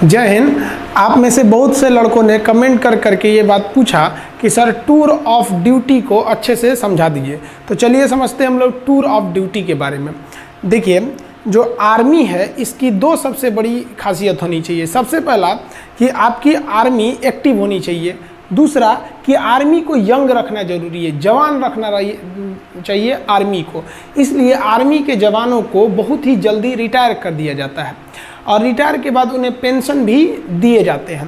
जय हिंद। आप में से बहुत से लड़कों ने कमेंट कर करके ये बात पूछा कि सर टूर ऑफ ड्यूटी को अच्छे से समझा दीजिए। तो चलिए समझते हैं हम लोग टूर ऑफ ड्यूटी के बारे में। देखिए, जो आर्मी है इसकी दो सबसे बड़ी खासियत होनी चाहिए। सबसे पहला कि आपकी आर्मी एक्टिव होनी चाहिए, दूसरा कि आर्मी को यंग रखना जरूरी है, जवान रखना चाहिए आर्मी को। इसलिए आर्मी के जवानों को बहुत ही जल्दी रिटायर कर दिया जाता है और रिटायर के बाद उन्हें पेंशन भी दिए जाते हैं।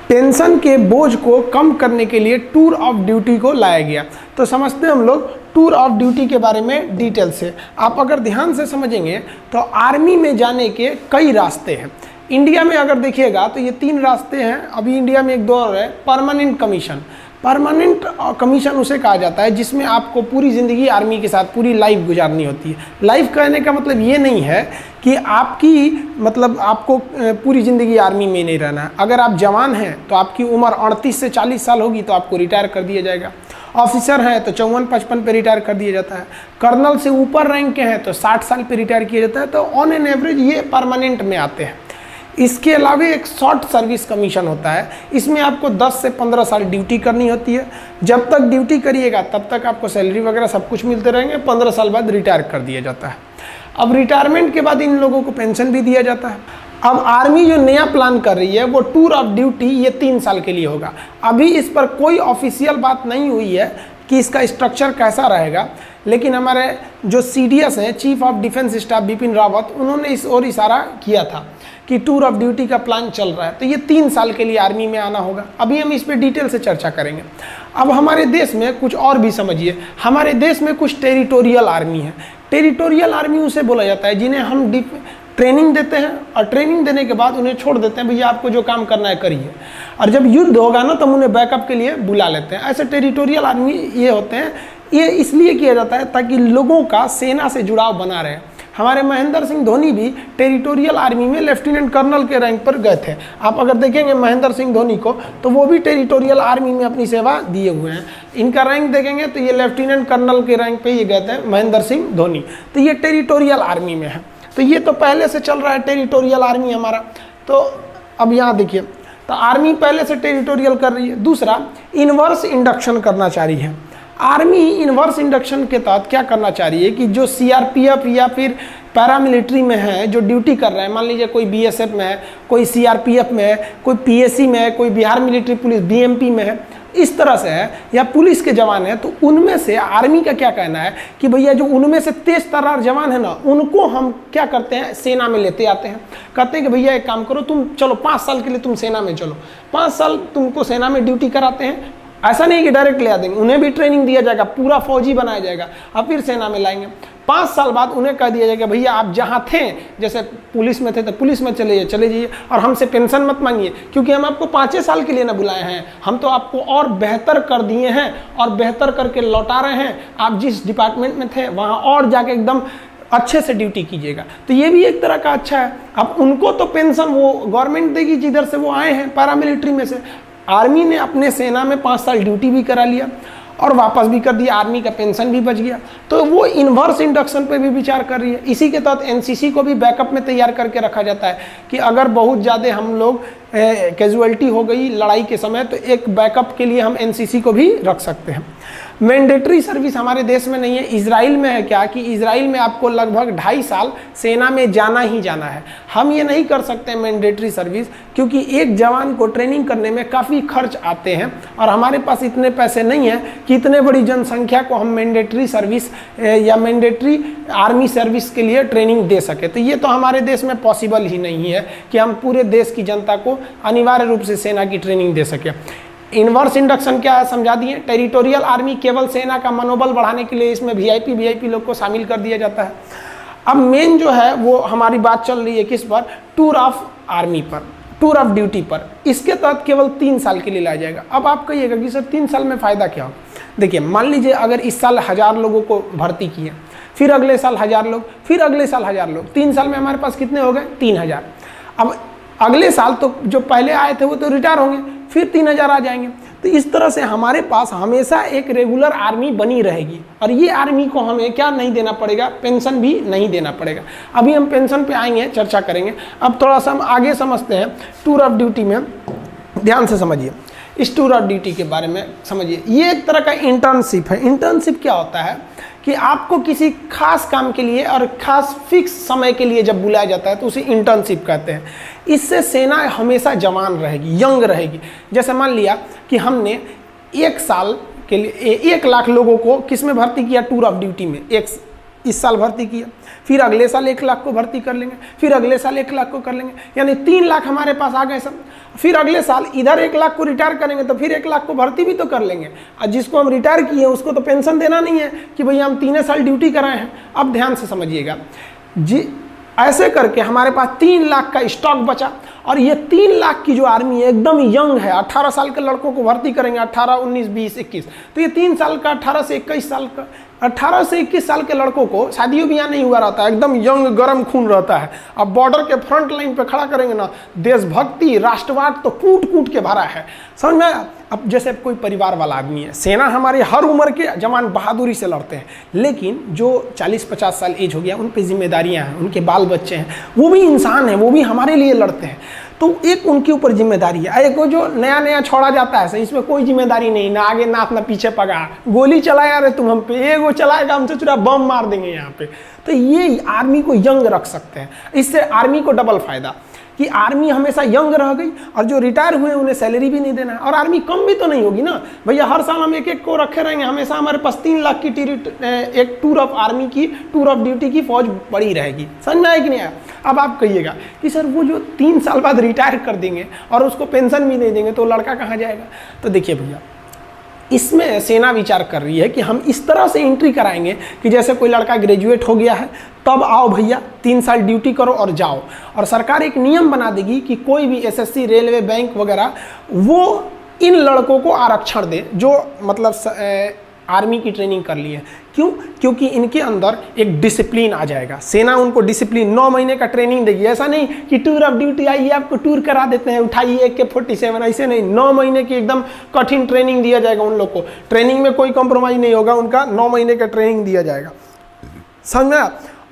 पेंशन के बोझ को कम करने के लिए टूर ऑफ ड्यूटी को लाया गया। तो समझते हैं हम लोग टूर ऑफ ड्यूटी के बारे में डिटेल से। आप अगर ध्यान से समझेंगे तो आर्मी में जाने के कई रास्ते हैं। इंडिया में अगर देखिएगा तो ये 3 रास्ते हैं। अभी इंडिया में एक दौर है परमानेंट कमीशन। परमानेंट कमीशन उसे कहा जाता है जिसमें आपको पूरी ज़िंदगी आर्मी के साथ पूरी लाइफ गुजारनी होती है। लाइफ कहने का मतलब ये नहीं है कि आपको पूरी ज़िंदगी आर्मी में नहीं रहना है। अगर आप जवान हैं तो आपकी उम्र 38 से 40 साल होगी तो आपको रिटायर कर दिया जाएगा। ऑफिसर हैं तो 54-55 पे रिटायर कर दिया जाता है। कर्नल से ऊपर रैंक के हैं तो 60 साल पे रिटायर किया जाता है। तो ऑन एन एवरेज ये परमानेंट में आते हैं। इसके अलावा एक शॉर्ट सर्विस कमीशन होता है। इसमें आपको 10 से 15 साल ड्यूटी करनी होती है। जब तक ड्यूटी करिएगा तब तक आपको सैलरी वगैरह सब कुछ मिलते रहेंगे। 15 साल बाद रिटायर कर दिया जाता है। अब रिटायरमेंट के बाद इन लोगों को पेंशन भी दिया जाता है। अब आर्मी जो नया प्लान कर रही है वो टूर ऑफ ड्यूटी ये 3 साल के लिए होगा। अभी इस पर कोई ऑफिशियल बात नहीं हुई है कि इसका स्ट्रक्चर कैसा रहेगा, लेकिन हमारे जो CDS हैं, chief of defence staff Bipin Rawat, उन्होंने इस ओर इशारा किया था कि टूर ऑफ ड्यूटी का प्लान चल रहा है। तो ये 3 साल के लिए आर्मी में आना होगा। अभी हम इस पर डिटेल से चर्चा करेंगे। अब हमारे देश में कुछ और भी समझिए। हमारे देश में कुछ टेरिटोरियल आर्मी है। टेरिटोरियल आर्मी उसे बोला जाता है जिन्हें हम ट्रेनिंग देते हैं और ट्रेनिंग देने के बाद उन्हें छोड़ देते हैं, भैया आपको जो काम करना है करिए। और जब युद्ध होगा ना तो हम उन्हें बैकअप के लिए बुला लेते हैं। ऐसे टेरिटोरियल आर्मी ये होते हैं। ये इसलिए किया जाता है ताकि लोगों का सेना से जुड़ाव बना रहे। हमारे महेंद्र सिंह धोनी भी टेरिटोरियल आर्मी में लेफ्टिनेंट कर्नल के रैंक पर गए थे। आप अगर देखेंगे महेंद्र सिंह धोनी को तो वो भी टेरिटोरियल आर्मी में अपनी सेवा दिए हुए हैं। इनका रैंक देखेंगे तो ये लेफ्टिनेंट कर्नल के रैंक पे ये गए थे महेंद्र सिंह धोनी। तो ये टेरिटोरियल आर्मी में है। तो ये तो पहले से चल रहा है टेरिटोरियल आर्मी हमारा। तो अब यहाँ देखिए, तो आर्मी पहले से टेरिटोरियल कर रही है। दूसरा, इनवर्स इंडक्शन करना चाह रही है। आर्मी इनवर्स इंडक्शन के तहत क्या करना चाह रही है कि जो CRPF या फिर पैरामिलिट्री में है, जो ड्यूटी कर रहे हैं, मान लीजिए कोई BSF में है, कोई CRPF में है, कोई PSC में है, कोई बिहार मिलिट्री पुलिस BMP में है, इस तरह से है, या पुलिस के जवान हैं, तो उनमें से आर्मी का क्या कहना है कि भैया जो उनमें से तेज तर्रार जवान है ना, उनको हम क्या करते हैं, सेना में लेते आते हैं। कहते हैं कि भैया एक काम करो, तुम चलो 5 साल के लिए तुम सेना में चलो। 5 साल तुमको सेना में ड्यूटी कराते हैं। ऐसा नहीं कि डायरेक्ट ले आ देंगे, उन्हें भी ट्रेनिंग दिया जाएगा, पूरा फौजी बनाया जाएगा और फिर सेना में लाएंगे। 5 साल बाद उन्हें कह दिया जाएगा भैया आप जहाँ थे, जैसे पुलिस में थे तो पुलिस में चले जाइए और हमसे पेंशन मत मांगिए, क्योंकि हम आपको 5 साल के लिए ना बुलाए हैं, हम तो आपको और बेहतर कर दिए हैं और बेहतर करके लौटा रहे हैं। आप जिस डिपार्टमेंट में थे वहाँ और जाके एकदम अच्छे से ड्यूटी कीजिएगा। तो ये भी एक तरह का अच्छा है। अब उनको तो पेंशन वो गवर्नमेंट देगी जिधर से वो आए हैं, पैरामिलिट्री में से। आर्मी ने अपने सेना में 5 साल ड्यूटी भी करा लिया और वापस भी कर दिया, आर्मी का पेंशन भी बच गया। तो वो इन्वर्स इंडक्शन पे भी विचार कर रही है। इसी के तहत NCC को भी बैकअप में तैयार करके रखा जाता है कि अगर बहुत ज़्यादा हम लोग कैजुअलिटी हो गई लड़ाई के समय, तो एक बैकअप के लिए हम NCC को भी रख सकते हैं। मैंडेटरी सर्विस हमारे देश में नहीं है। इजराइल में है क्या कि इजराइल में आपको लगभग 2.5 साल सेना में जाना ही जाना है। हम ये नहीं कर सकते मैंडेटरी सर्विस, क्योंकि एक जवान को ट्रेनिंग करने में काफ़ी खर्च आते हैं और हमारे पास इतने पैसे नहीं हैं कि इतने बड़ी जनसंख्या को हम मैंडेटरी सर्विस या मैंडेटरी आर्मी सर्विस के लिए ट्रेनिंग दे सके। तो ये तो हमारे देश में पॉसिबल ही नहीं है कि हम पूरे देश की जनता को अनिवार्य रूप से सेना की ट्रेनिंग दे सके। इनवर्स इंडक्शन क्या है समझा दिए। टेरिटोरियल आर्मी केवल सेना का मनोबल बढ़ाने के लिए इसमें VIP लोग को शामिल कर दिया जाता है। अब मेन जो है वो हमारी बात चल रही है किस पर, टूर ऑफ आर्मी पर, टूर ऑफ ड्यूटी पर। इसके तहत केवल 3 साल के लिए लाया जाएगा। अब आप कहिएगा कि सर 3 साल में फ़ायदा क्या हो। देखिए, मान लीजिए अगर इस साल 1000 लोगों को भर्ती किए, फिर अगले साल 1000 लोग, फिर अगले साल 1000 लोग, 3 साल में हमारे पास कितने हो गए, 3000। अब अगले साल तो जो पहले आए थे वो तो रिटायर होंगे, फिर 3000 आ जाएंगे। तो तो इस तरह से हमारे पास हमेशा एक रेगुलर आर्मी बनी रहेगी और ये आर्मी को हमें क्या नहीं देना पड़ेगा, पेंशन भी नहीं देना पड़ेगा। अभी हम पेंशन पे आएंगे, चर्चा करेंगे। अब थोड़ा सा हम आगे समझते हैं टूर ऑफ ड्यूटी में, ध्यान से समझिए इस टूर ऑफ ड्यूटी के बारे में समझिए। ये एक तरह का इंटर्नशिप है। इंटर्नशिप क्या होता है कि आपको किसी खास काम के लिए और खास फिक्स समय के लिए जब बुलाया जाता है तो उसे इंटर्नशिप कहते हैं। इससे सेना हमेशा जवान रहेगी, यंग रहेगी। जैसे मान लिया कि हमने 1 साल के लिए 1 लाख लोगों को किस में भर्ती किया, टूर ऑफ ड्यूटी में। इस साल भर्ती किया, फिर अगले साल 1 लाख को भर्ती कर लेंगे, फिर अगले साल 1 लाख को कर लेंगे, यानी 3 लाख हमारे पास आ गए सब। फिर अगले साल इधर 1 लाख को रिटायर करेंगे तो फिर 1 लाख को भर्ती भी तो कर लेंगे। और जिसको हम रिटायर किए उसको तो पेंशन देना नहीं है कि भैया हम 3 साल ड्यूटी कराए हैं। अब ध्यान से समझिएगा जी, ऐसे करके हमारे पास 3 लाख का स्टॉक बचा। और ये 3 लाख की जो आर्मी है एकदम यंग है। 18 साल के लड़कों को भर्ती करेंगे, 18, 19, 20, 21। तो ये 3 साल का, 18 से 21 साल का, 18 से 21 साल के लड़कों को शादियों भी यहाँ नहीं हुआ रहता है, एकदम यंग गर्म खून रहता है। अब बॉर्डर के फ्रंट लाइन पे खड़ा करेंगे ना, देशभक्ति राष्ट्रवाद तो कूट कूट के भरा है, समझ में आया। अब जैसे कोई परिवार वाला आदमी है, सेना हमारे हर उम्र के जवान बहादुरी से लड़ते हैं, लेकिन जो 40-50 साल एज हो गया उन पर जिम्मेदारियां हैं, उनके बाल बच्चे हैं, वो भी इंसान हैं, वो भी हमारे लिए लड़ते हैं। तो एक उनके ऊपर जिम्मेदारी है। एक जो नया नया छोड़ा जाता है, इसमें कोई जिम्मेदारी नहीं, ना आगे नाथ ना पीछे पगा, गोली चलाया रे तुम हम पे, ये वो चलाएगा हमसे चुरा बम मार देंगे यहाँ पे। तो ये आर्मी को यंग रख सकते हैं। इससे आर्मी को डबल फायदा कि आर्मी हमेशा यंग रह गई और जो रिटायर हुए उन्हें सैलरी भी नहीं देना है, और आर्मी कम भी तो नहीं होगी ना भैया। हर साल हम 1-1 को रखे रहेंगे, हमेशा हमारे पास 3 लाख की एक टूर ऑफ आर्मी की, टूर ऑफ ड्यूटी की फौज पड़ी रहेगी। समझ में आया कि नहीं आया। अब आप कहिएगा कि सर वो जो 3 साल बाद रिटायर कर देंगे और उसको पेंशन भी नहीं देंगे तो लड़का कहाँ जाएगा। तो देखिए भैया, इसमें सेना विचार कर रही है कि हम इस तरह से एंट्री कराएंगे कि जैसे कोई लड़का ग्रेजुएट हो गया है, तब आओ भैया 3 साल ड्यूटी करो और जाओ। और सरकार एक नियम बना देगी कि कोई भी एसएससी, रेलवे, बैंक वगैरह वो इन लड़कों को आरक्षण दे जो मतलब आर्मी की ट्रेनिंग कर लिए। क्यों? क्योंकि इनके अंदर एक डिसिप्लिन आ जाएगा। सेना उनको डिसिप्लिन 9 महीने का ट्रेनिंग देगी। ऐसा नहीं कि टूर ऑफ ड्यूटी आइए आपको टूर करा देते हैं, उठाइए AK-47, ऐसे नहीं। 9 महीने की एकदम कठिन ट्रेनिंग दिया जाएगा उन लोग को। ट्रेनिंग में कोई कॉम्प्रोमाइज़ नहीं होगा, उनका 9 महीने का ट्रेनिंग दिया जाएगा। समझ में?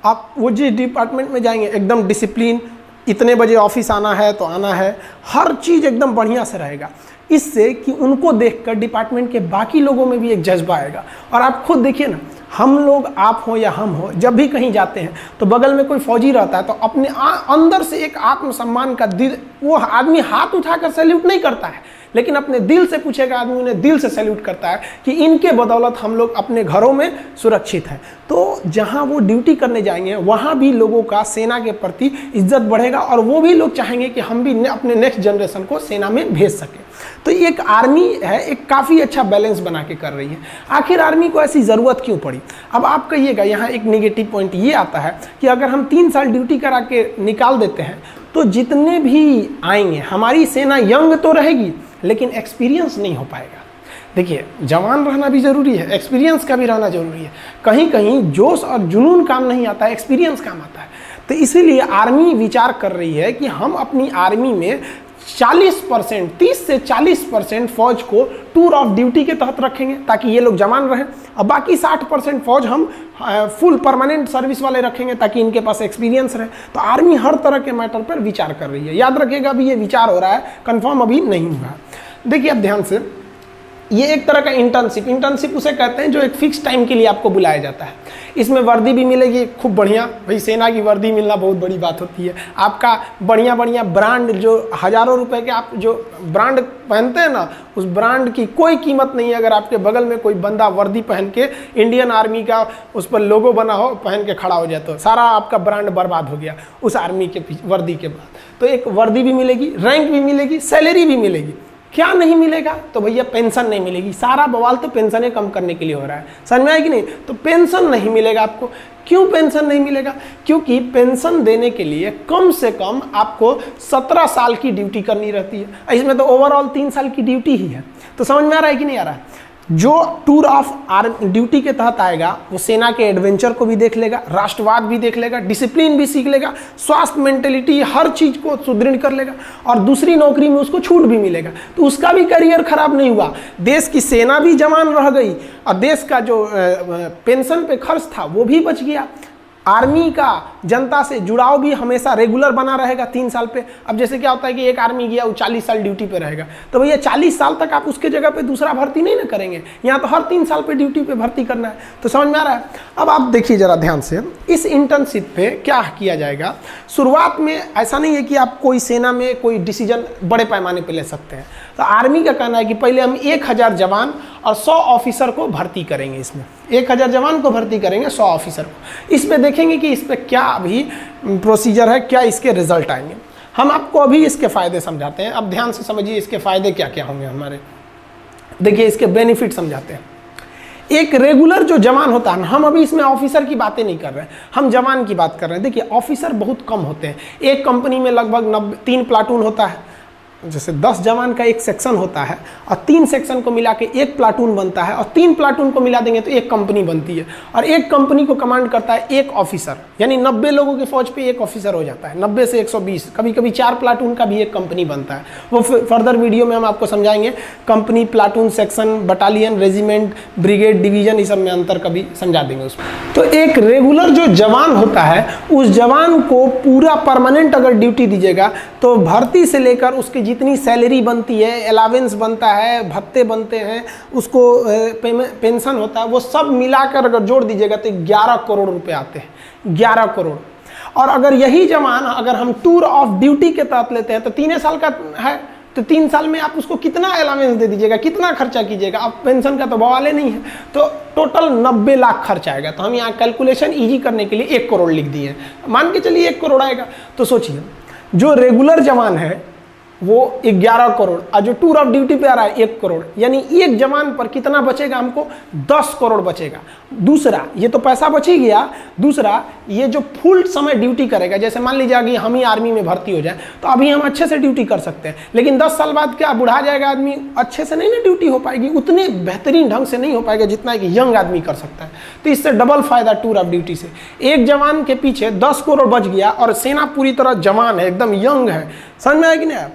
आप वो जिस डिपार्टमेंट में जाएंगे एकदम डिसिप्लिन, इतने बजे ऑफिस आना है तो आना है, हर चीज़ एकदम बढ़िया से रहेगा। इससे कि उनको देखकर डिपार्टमेंट के बाकी लोगों में भी एक जज्बा आएगा। और आप खुद देखिए ना, हम लोग, आप हो या हम हो, जब भी कहीं जाते हैं तो बगल में कोई फौजी रहता है तो अपने अंदर से एक आत्मसम्मान का दिल, वो आदमी हाथ उठाकर सैल्यूट नहीं करता है, लेकिन अपने दिल से पूछेगा आदमी, उन्हें दिल से सैल्यूट करता है कि इनके बदौलत हम लोग अपने घरों में सुरक्षित हैं। तो जहां वो ड्यूटी करने जाएंगे वहां भी लोगों का सेना के प्रति इज्जत बढ़ेगा और वो भी लोग चाहेंगे कि हम भी अपने नेक्स्ट जनरेशन को सेना में भेज सकें। तो एक आर्मी है, एक काफ़ी अच्छा बैलेंस बना के कर रही है। आखिर आर्मी को ऐसी ज़रूरत क्यों पड़ी? अब आप कहिएगा, यहाँ एक नेगेटिव पॉइंट ये आता है कि अगर हम 3 साल ड्यूटी करा के निकाल देते हैं तो जितने भी आएंगे, हमारी सेना यंग तो रहेगी लेकिन एक्सपीरियंस नहीं हो पाएगा। देखिए, जवान रहना भी ज़रूरी है, एक्सपीरियंस का भी रहना ज़रूरी है। कहीं कहीं जोश और जुनून काम नहीं आता है, एक्सपीरियंस काम आता है। तो इसीलिए आर्मी विचार कर रही है कि हम अपनी आर्मी में 40%, 30 से 40% फौज को टूर ऑफ ड्यूटी के तहत रखेंगे ताकि ये लोग जवान रहें, और बाकी 60% फौज हम फुल परमानेंट सर्विस वाले रखेंगे ताकि इनके पास एक्सपीरियंस रहे। तो आर्मी हर तरह के मैटर पर विचार कर रही है। याद रखिएगा, अभी ये विचार हो रहा है, कंफर्म अभी नहीं हुआ। देखिए अब ध्यान से, ये एक तरह का इंटर्नशिप उसे कहते हैं जो एक फिक्स टाइम के लिए आपको बुलाया जाता है। इसमें वर्दी भी मिलेगी खूब बढ़िया, भाई सेना की वर्दी मिलना बहुत बड़ी बात होती है। आपका बढ़िया बढ़िया ब्रांड, जो हज़ारों रुपए के आप जो ब्रांड पहनते हैं ना, उस ब्रांड की कोई कीमत नहीं है अगर आपके बगल में कोई बंदा वर्दी पहन के इंडियन आर्मी का उस पर लोगो बना हो, पहन के खड़ा हो जाए तो सारा आपका ब्रांड बर्बाद हो गया उस आर्मी के वर्दी के बाद। तो एक वर्दी भी मिलेगी, रैंक भी मिलेगी, सैलरी भी मिलेगी। क्या नहीं मिलेगा? तो भैया पेंशन नहीं मिलेगी। सारा बवाल तो पेंशनें कम करने के लिए हो रहा है, समझ में आया कि नहीं? तो पेंशन नहीं मिलेगा आपको। क्यों पेंशन नहीं मिलेगा? क्योंकि पेंशन देने के लिए कम से कम आपको 17 साल की ड्यूटी करनी रहती है। इसमें तो ओवरऑल 3 साल की ड्यूटी ही है। तो समझ में आ रहा है कि नहीं आ रहा है? जो टूर ऑफ ड्यूटी के तहत आएगा वो सेना के एडवेंचर को भी देख लेगा, राष्ट्रवाद भी देख लेगा, डिसिप्लिन भी सीख लेगा, स्वास्थ्य, मेंटेलिटी, हर चीज को सुदृढ़ कर लेगा और दूसरी नौकरी में उसको छूट भी मिलेगा, तो उसका भी करियर खराब नहीं हुआ। देश की सेना भी जवान रह गई और देश का जो पेंशन पे खर्च था वो भी बच गया। आर्मी का जनता से जुड़ाव भी हमेशा रेगुलर बना रहेगा 3 साल पे। अब जैसे क्या होता है कि एक आर्मी गया वो 40 साल ड्यूटी पे रहेगा, तो भैया 40 साल तक आप उसके जगह पे दूसरा भर्ती नहीं ना करेंगे, यहाँ तो हर 3 साल पे ड्यूटी पे भर्ती करना है। तो समझ में आ रहा है? अब आप देखिए जरा ध्यान से, इस इंटर्नशिप पे क्या किया जाएगा। शुरुआत में ऐसा नहीं है कि आप कोई सेना में कोई डिसीजन बड़े पैमाने पर ले सकते हैं। तो आर्मी का कहना है कि पहले हम 1000 जवान और 100 ऑफिसर को भर्ती करेंगे। इसमें 1000 जवान को भर्ती करेंगे, 100 ऑफिसर को। इस पे देखेंगे कि इस पे क्या अभी प्रोसीजर है, क्या इसके रिजल्ट आएंगे। हम आपको अभी इसके फायदे समझाते हैं। अब ध्यान से समझिए इसके फायदे क्या क्या होंगे हमारे। देखिए इसके बेनिफिट समझाते हैं। एक रेगुलर जो जवान होता है, हम अभी इसमें ऑफिसर की बातें नहीं कर रहे हैं, हम जवान की बात कर रहे हैं। देखिए ऑफिसर बहुत कम होते हैं। एक कंपनी में लगभग 3 प्लाटून होता है, जैसे 10 जवान का एक सेक्शन होता है और 3 सेक्शन को मिला के एक प्लाटून बनता है और 3 प्लाटून को मिला देंगे तो एक कंपनी बनती है। और एक कंपनी को कमांड करता है एक ऑफिसर, यानी 90 लोगों की फौज पे एक ऑफिसर हो जाता है। 90 से 120, कभी कभी 4 प्लाटून का भी एक कंपनी बनता है। वो फर्दर वीडियो में हम आपको समझाएंगे। Company, platoon, section, battalion, regiment, brigade, division, इस सब में अंतर कभी समझा देंगे उसमें। तो एक रेगुलर जो जवान होता है, उस जवान को पूरा परमानेंट अगर ड्यूटी दीजिएगा तो भर्ती से लेकर उसके जितनी सैलरी बनती है, अलावेंस बनता है, भत्ते बनते हैं, उसको पेंशन होता है, वो सब मिलाकर अगर जोड़ दीजिएगा तो 11 करोड़ रुपए आते हैं। 11 करोड़। और अगर यही जवान अगर हम टूर ऑफ ड्यूटी के तहत लेते हैं तो 3 साल का है, तो 3 साल में आप उसको कितना अलावेंस दे दीजिएगा, कितना खर्चा कीजिएगा। अब पेंशन का तो बवाले नहीं है, तो टोटल 90 लाख खर्च आएगा। तो हम यहाँ कैलकुलेशन इजी करने के लिए 1 करोड़ लिख दिए, मान के चलिए 1 करोड़ आएगा। तो सोचिए जो रेगुलर जवान है वो 11 करोड़ और जो टूर ऑफ ड्यूटी पे आ रहा है 1 करोड़, यानी एक जवान पर कितना बचेगा हमको? 10 करोड़ बचेगा। दूसरा, ये तो पैसा बच ही गया। दूसरा, ये जो फुल समय ड्यूटी करेगा, जैसे मान लीजिए कि हम ही आर्मी में भर्ती हो जाए तो अभी हम अच्छे से ड्यूटी कर सकते हैं, लेकिन 10 साल बाद क्या बुढ़ा जाएगा आदमी, अच्छे से नहीं ना ड्यूटी हो पाएगी, उतने बेहतरीन ढंग से नहीं हो पाएगा जितना कि यंग आदमी कर सकता है। तो इससे डबल फायदा टूर ऑफ ड्यूटी से। एक जवान के पीछे 10 करोड़ बच गया और सेना पूरी तरह जवान है, एकदम यंग है। समझ में आया कि नहीं?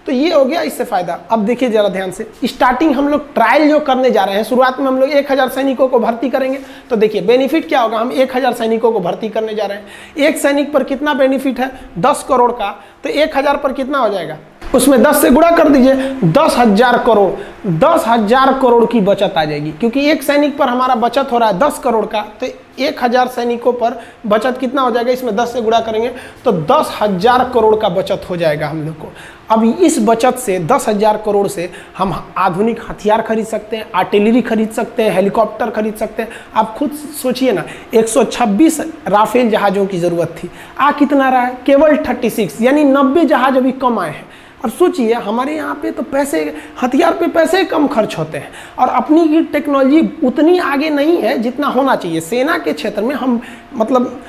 तो ये हो गया इससे फायदा। अब देखिए जरा ध्यान से, स्टार्टिंग हम लोग ट्रायल जो करने जा रहे हैं, शुरुआत में हम लोग 1000 सैनिकों को भर्ती करेंगे। तो देखिए बेनिफिट क्या होगा, हम 1000 सैनिकों को भर्ती करने जा रहे हैं। एक सैनिक पर कितना बेनिफिट है? 10 करोड़ का। तो 1000 पर कितना हो जाएगा? उसमें 10 से गुणा कर दीजिए, 10,000 करोड़। 10,000 करोड़ की बचत आ जाएगी, क्योंकि एक सैनिक पर हमारा बचत हो रहा है 10 करोड़ का। तो 1000 सैनिकों पर बचत कितना हो जाएगा? इसमें 10 से गुणा करेंगे तो 10,000 करोड़ का बचत हो जाएगा हम लोग को। अब इस बचत से 10,000 करोड़ से हम आधुनिक हथियार खरीद सकते हैं, आर्टिलरी खरीद सकते हैं, हेलीकॉप्टर खरीद सकते हैं। आप खुद सोचिए ना, 126 राफेल जहाज़ों की ज़रूरत थी, आ कितना रहा है? केवल 36, यानी 90 जहाज अभी कम आए हैं। और सोचिए हमारे यहाँ पे तो पैसे, हथियार पे पैसे कम खर्च होते हैं और अपनी की टेक्नोलॉजी उतनी आगे नहीं है जितना होना चाहिए। सेना के क्षेत्र में हम मतलब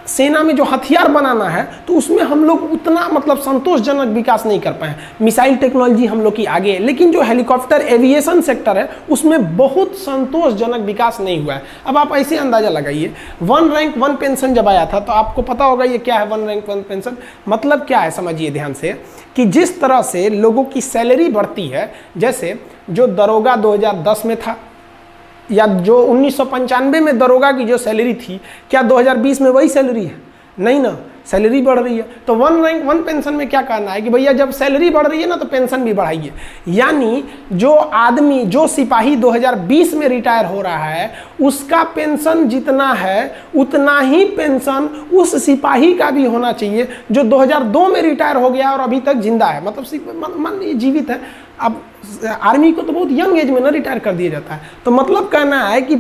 सेना में जो हथियार बनाना है तो उसमें हम लोग उतना मतलब संतोषजनक विकास नहीं कर पाए। मिसाइल टेक्नोलॉजी हम लोग की आगे है, लेकिन जो हेलीकॉप्टर एविएशन सेक्टर है उसमें बहुत संतोषजनक विकास नहीं हुआ है। अब आप ऐसे अंदाजा लगाइए, 1 रैंक 1 पेंशन जब आया था तो आपको पता होगा ये क्या है 1 रैंक 1 पेंशन। मतलब क्या है समझिए ध्यान से, कि जिस तरह से लोगों की सैलरी बढ़ती है, जैसे जो दरोगा 2010 में था या जो 1995 में दरोगा की जो सैलरी थी, क्या 2020 में वही सैलरी है? नहीं ना, सैलरी बढ़ रही है। तो 1 रैंक 1 पेंशन में क्या कहना है कि भैया जब सैलरी बढ़ रही है ना तो पेंशन भी बढ़ाइए। यानी जो आदमी, जो सिपाही 2020 में रिटायर हो रहा है उसका पेंशन जितना है उतना ही पेंशन उस सिपाही का भी होना चाहिए जो 2002 में रिटायर हो गया और अभी तक जिंदा है, मतलब मान लीजिए जीवित है। अब आर्मी को तो बहुत यंग एज में ना रिटायर कर दिया जाता है, तो मतलब कहना है कि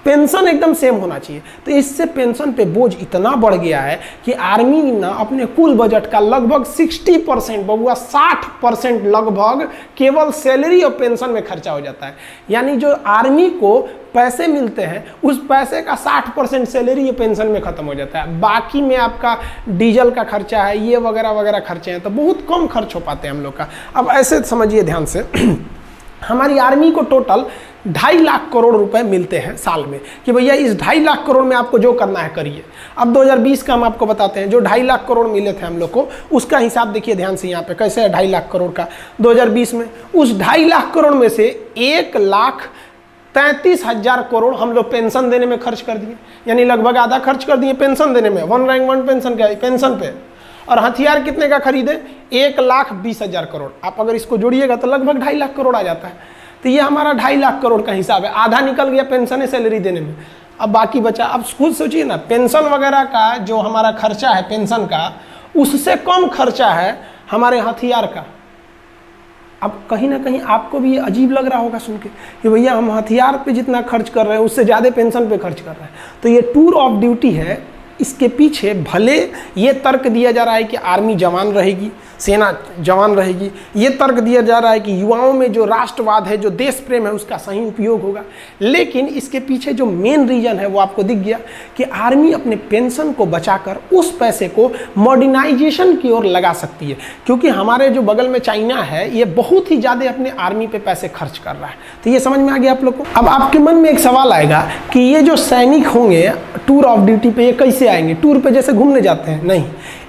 पेंशन एकदम सेम होना चाहिए। तो इससे पेंशन पे बोझ इतना बढ़ गया है कि आर्मी ना अपने कुल बजट का लगभग 60% बबुआ 60% लगभग केवल सैलरी और पेंशन में खर्चा हो जाता है। यानी जो आर्मी को पैसे मिलते हैं उस पैसे का 60% सैलरी या पेंशन में खत्म हो जाता है। बाकी में आपका डीजल का खर्चा है, ये वगैरह वगैरह खर्चे हैं, तो बहुत कम खर्च हो पाते हैं हम लोग का। अब ऐसे समझिए ध्यान से, हमारी आर्मी को टोटल 2.5 लाख करोड़ रुपए मिलते हैं साल में, कि भैया इस 2.5 लाख करोड़ में आपको जो करना है करिए। अब 2020 का हम आपको बताते हैं, जो 2.5 लाख करोड़ मिले थे हम लोग को, उसका हिसाब देखिए ध्यान से यहाँ पे कैसे है 2.5 लाख करोड़ का 2020 में। उस 2.5 लाख करोड़ में से 1,33,000 करोड़ हम लोग पेंशन देने में खर्च कर दिए, यानी लगभग आधा खर्च कर दिए पेंशन देने में, 1 रैंक 1 पेंशन का पेंशन पे। और हथियार कितने का खरीदे? 1,20,000 करोड़। आप अगर इसको जोड़िएगा तो लगभग 2.5 लाख करोड़ आ जाता है। तो ये हमारा 2.5 लाख करोड़ का हिसाब है, आधा निकल गया पेंशन सैलरी देने में, अब बाकी बचा। अब खुद सोचिए ना, पेंशन वगैरह का जो हमारा खर्चा है पेंशन का, उससे कम खर्चा है हमारे हथियार का। अब कहीं ना कहीं आपको भी ये अजीब लग रहा होगा सुन के कि भैया हम हथियार पे जितना खर्च कर रहे हैं उससे ज़्यादा पेंशन पे खर्च कर रहे हैं। तो ये टूर ऑफ ड्यूटी है, इसके पीछे भले ये तर्क दिया जा रहा है कि आर्मी जवान रहेगी, सेना जवान रहेगी, ये तर्क दिया जा रहा है कि युवाओं में जो राष्ट्रवाद है, जो देश प्रेम है, उसका सही उपयोग होगा, लेकिन इसके पीछे जो मेन रीजन है वो आपको दिख गया कि आर्मी अपने पेंशन को बचाकर उस पैसे को मॉडर्नाइजेशन की ओर लगा सकती है। क्योंकि हमारे जो बगल में चाइना है, ये बहुत ही ज़्यादा अपने आर्मी पे पैसे खर्च कर रहा है। तो ये समझ में आ गया आप लोग को। अब आपके मन में एक सवाल आएगा कि ये जो सैनिक होंगे टूर ऑफ ड्यूटी पे, ये कैसे आएंगे? टूर पे जैसे घूमने जाते हैं? नहीं,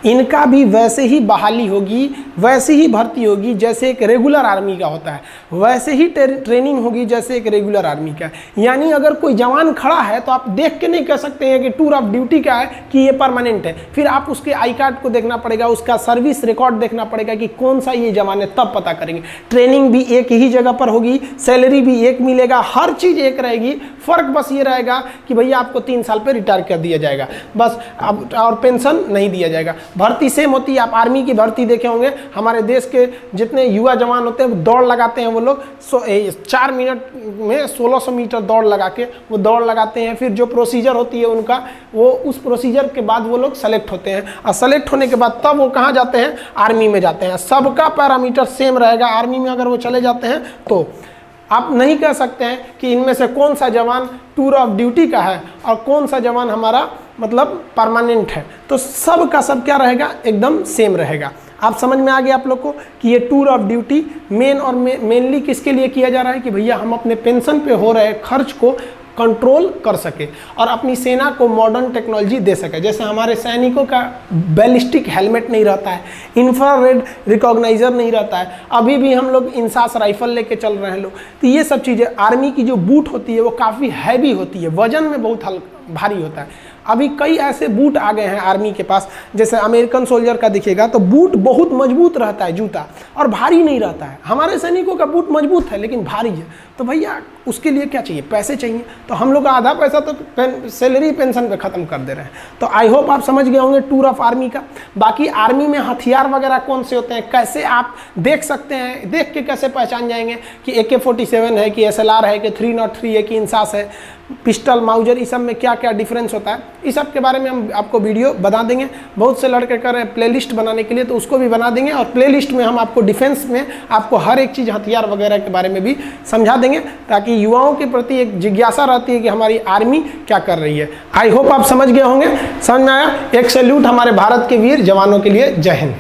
इनका भी वैसे ही बहाली होगी, वैसे ही भर्ती होगी जैसे एक रेगुलर आर्मी का होता है, वैसे ही ट्रेनिंग होगी जैसे एक रेगुलर आर्मी का। यानी अगर कोई जवान खड़ा है तो आप देख के नहीं कह सकते हैं कि टूर ऑफ ड्यूटी का है कि ये परमानेंट है। फिर आप उसके आई कार्ड को देखना पड़ेगा, उसका सर्विस रिकॉर्ड देखना पड़ेगा कि कौन सा ये जवान है, तब पता करेंगे। ट्रेनिंग भी एक ही जगह पर होगी, सैलरी भी एक मिलेगा, हर चीज़ एक रहेगी। फ़र्क बस ये रहेगा कि भैया आपको 3 साल पर रिटायर कर दिया जाएगा बस, अब और पेंशन नहीं दिया जाएगा। भर्ती सेम होती है। आप आर्मी की भर्ती देखे होंगे, हमारे देश के जितने युवा जवान होते हैं दौड़ लगाते हैं, वो लोग 4 मिनट में 1600 मीटर दौड़ लगा के वो दौड़ लगाते हैं। फिर जो प्रोसीजर होती है उनका, वो उस प्रोसीजर के बाद वो लोग सेलेक्ट होते हैं, और सेलेक्ट होने के बाद तब वो कहाँ जाते हैं? आर्मी में जाते हैं। सबका पैरामीटर सेम रहेगा। आर्मी में अगर वो चले जाते हैं तो आप नहीं कह सकते हैं कि इनमें से कौन सा जवान टूर ऑफ ड्यूटी का है और कौन सा जवान हमारा मतलब परमानेंट है। तो सब का सब क्या रहेगा? एकदम सेम रहेगा। आप समझ में आ गया आप लोग को कि ये टूर ऑफ ड्यूटी मेनली किसके लिए किया जा रहा है कि भैया हम अपने पेंशन पे हो रहे खर्च को कंट्रोल कर सके और अपनी सेना को मॉडर्न टेक्नोलॉजी दे सके। जैसे हमारे सैनिकों का बैलिस्टिक हेलमेट नहीं रहता है, इंफ्रारेड रिकॉग्नाइजर नहीं रहता है, अभी भी हम लोग इंसास राइफल लेके चल रहे हैं लोग। तो ये सब चीज़ें, आर्मी की जो बूट होती है वो काफ़ी हैवी होती है, वजन में बहुत भारी होता है। अभी कई ऐसे बूट आ गए हैं आर्मी के पास, जैसे अमेरिकन सोल्जर का दिखेगा तो बूट बहुत मजबूत रहता है, जूता, और भारी नहीं रहता है। हमारे सैनिकों का बूट मजबूत है लेकिन भारी है। तो भैया उसके लिए क्या चाहिए? पैसे चाहिए। तो हम लोग का आधा पैसा तो सैलरी पेंशन पे ख़त्म कर दे रहे हैं। तो आई होप आप समझ गए होंगे टूर ऑफ आर्मी का। बाकी आर्मी में हथियार वगैरह कौन से होते हैं, कैसे आप देख सकते हैं, देख के कैसे पहचान जाएंगे कि AK-47 है कि SLR है कि 303 है कि इंसास है, पिस्टल, माउजर, इस सब में क्या क्या डिफरेंस होता है, इस सब के बारे में हम आपको वीडियो बना देंगे। बहुत से लड़के कर रहे हैं प्लेलिस्ट बनाने के लिए, तो उसको भी बना देंगे, और प्लेलिस्ट में हम आपको डिफेंस में आपको हर एक चीज़ हथियार वगैरह के बारे में भी समझा देंगे, ताकि युवाओं के प्रति एक जिज्ञासा रहती है कि हमारी आर्मी क्या कर रही है। आई होप आप समझ गए होंगे। समझ में आया? एक सैल्यूट हमारे भारत के वीर जवानों के लिए। जय हिंद।